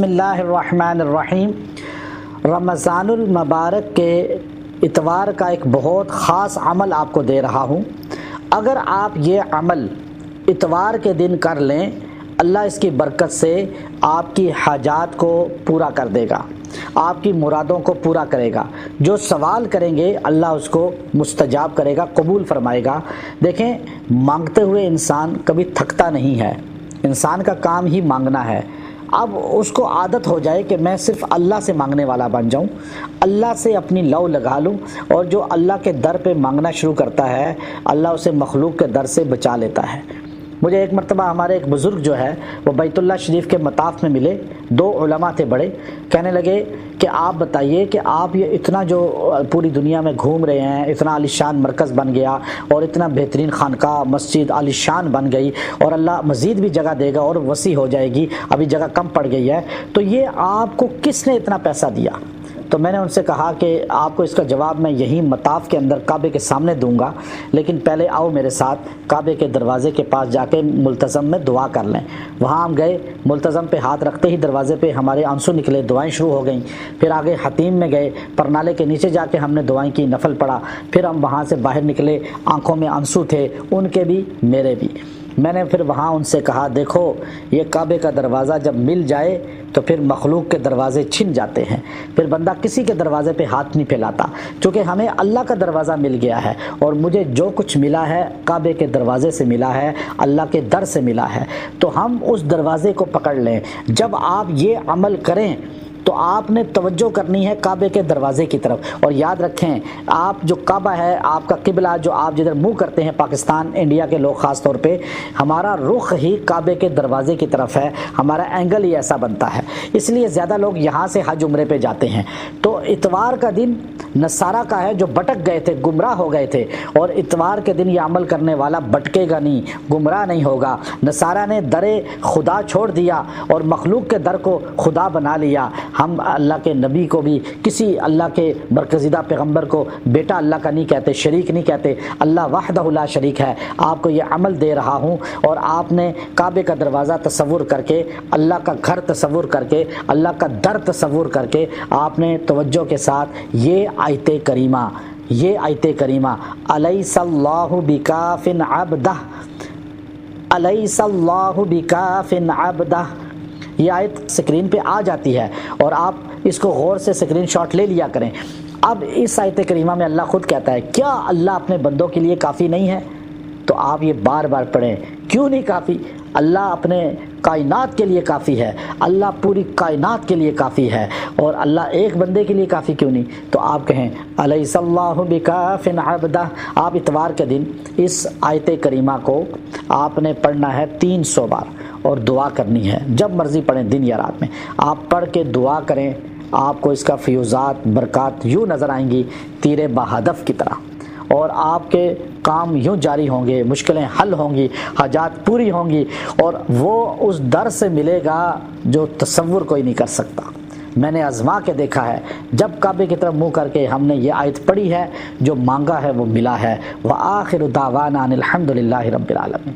بسم اللہ الرحمن الرحیم۔ رمضان المبارک کے اتوار کا ایک بہت خاص عمل آپ کو دے رہا ہوں۔ اگر آپ یہ عمل اتوار کے دن کر لیں، اللہ اس کی برکت سے آپ کی حاجات کو پورا کر دے گا، آپ کی مرادوں کو پورا کرے گا۔ جو سوال کریں گے اللہ اس کو مستجاب کرے گا، قبول فرمائے گا۔ دیکھیں، مانگتے ہوئے انسان کبھی تھکتا نہیں ہے، انسان کا کام ہی مانگنا ہے۔ اب اس کو عادت ہو جائے کہ میں صرف اللہ سے مانگنے والا بن جاؤں، اللہ سے اپنی لو لگا لوں، اور جو اللہ کے در پہ مانگنا شروع کرتا ہے اللہ اسے مخلوق کے در سے بچا لیتا ہے۔ مجھے ایک مرتبہ ہمارے ایک بزرگ جو ہے وہ بیت اللہ شریف کے مطاف میں ملے، دو علماء تھے بڑے، کہنے لگے کہ آپ بتائیے کہ آپ یہ اتنا جو پوری دنیا میں گھوم رہے ہیں، اتنا عالیشان مرکز بن گیا اور اتنا بہترین خانقاہ مسجد عالیشان بن گئی، اور اللہ مزید بھی جگہ دے گا اور وسیع ہو جائے گی، ابھی جگہ کم پڑ گئی ہے، تو یہ آپ کو کس نے اتنا پیسہ دیا؟ تو میں نے ان سے کہا کہ آپ کو اس کا جواب میں یہی مطاف کے اندر کعبے کے سامنے دوں گا، لیکن پہلے آؤ میرے ساتھ کعبے کے دروازے کے پاس جا کے ملتزم میں دعا کر لیں۔ وہاں ہم گئے، ملتزم پہ ہاتھ رکھتے ہی دروازے پہ ہمارے آنسو نکلے، دعائیں شروع ہو گئیں۔ پھر آگے حتیم میں گئے، پرنالے کے نیچے جا کے ہم نے دعائیں کی، نفل پڑھا۔ پھر ہم وہاں سے باہر نکلے، آنکھوں میں آنسو تھے، ان کے بھی میرے بھی۔ میں نے پھر وہاں ان سے کہا دیکھو، یہ کعبے کا دروازہ جب مل جائے تو پھر مخلوق کے دروازے چھن جاتے ہیں، پھر بندہ کسی کے دروازے پہ ہاتھ نہیں پھیلاتا، چونکہ ہمیں اللہ کا دروازہ مل گیا ہے، اور مجھے جو کچھ ملا ہے کعبے کے دروازے سے ملا ہے، اللہ کے در سے ملا ہے، تو ہم اس دروازے کو پکڑ لیں۔ جب آپ یہ عمل کریں تو آپ نے توجہ کرنی ہے کعبے کے دروازے کی طرف، اور یاد رکھیں آپ جو کعبہ ہے، آپ کا قبلہ جو آپ جدھر منہ کرتے ہیں، پاکستان انڈیا کے لوگ خاص طور پہ، ہمارا رخ ہی کعبے کے دروازے کی طرف ہے، ہمارا اینگل ہی ایسا بنتا ہے، اس لیے زیادہ لوگ یہاں سے حج عمرے پہ جاتے ہیں۔ تو اتوار کا دن نصارہ کا ہے جو بھٹک گئے تھے، گمراہ ہو گئے تھے، اور اتوار کے دن یہ عمل کرنے والا بھٹکے گا نہیں، گمراہ نہیں ہوگا۔ نصارہ نے در خدا چھوڑ دیا اور مخلوق کے در کو خدا بنا لیا۔ ہم اللہ کے نبی کو بھی، کسی اللہ کے برگزیدہ پیغمبر کو بیٹا اللہ کا نہیں کہتے، شریک نہیں کہتے، اللہ وحدہ لا شریک ہے۔ آپ کو یہ عمل دے رہا ہوں، اور آپ نے کعبے کا دروازہ تصور کر کے، اللہ کا گھر تصور کر کے، اللہ کا در تصور کر کے، آپ نے توجہ کے ساتھ یہ آیت کریمہ الیس اللہ بکاف عبدہ، الیس اللہ بکاف عبدہ، یہ آیت سکرین پہ آ جاتی ہے، اور آپ اس کو غور سے سکرین شاٹ لے لیا کریں۔ اب اس آیت کریمہ میں اللہ خود کہتا ہے کیا اللہ اپنے بندوں کے لیے کافی نہیں ہے؟ تو آپ یہ بار بار پڑھیں، کیوں نہیں کافی؟ اللہ اپنے کائنات کے لیے کافی ہے، اللہ پوری کائنات کے لیے کافی ہے، اور اللہ ایک بندے کے لیے کافی کیوں نہیں؟ تو آپ کہیں الیس اللہ بکاف عبدہ۔ آپ اتوار کے دن اس آیت کریمہ کو آپ نے پڑھنا ہے 300 بار، اور دعا کرنی ہے، جب مرضی پڑھیں، دن یا رات میں آپ پڑھ کے دعا کریں، آپ کو اس کا فیوزات برکات یوں نظر آئیں گی تیر بہدف کی طرح، اور آپ کے کام یوں جاری ہوں گے، مشکلیں حل ہوں گی، حاجات پوری ہوں گی، اور وہ اس در سے ملے گا جو تصور کوئی نہیں کر سکتا۔ میں نے آزما کے دیکھا ہے، جب کعبے کی طرف منہ کر کے ہم نے یہ آیت پڑھی ہے، جو مانگا ہے وہ ملا ہے۔ وآخر دعوانا ان الحمد للہ رب العالمین۔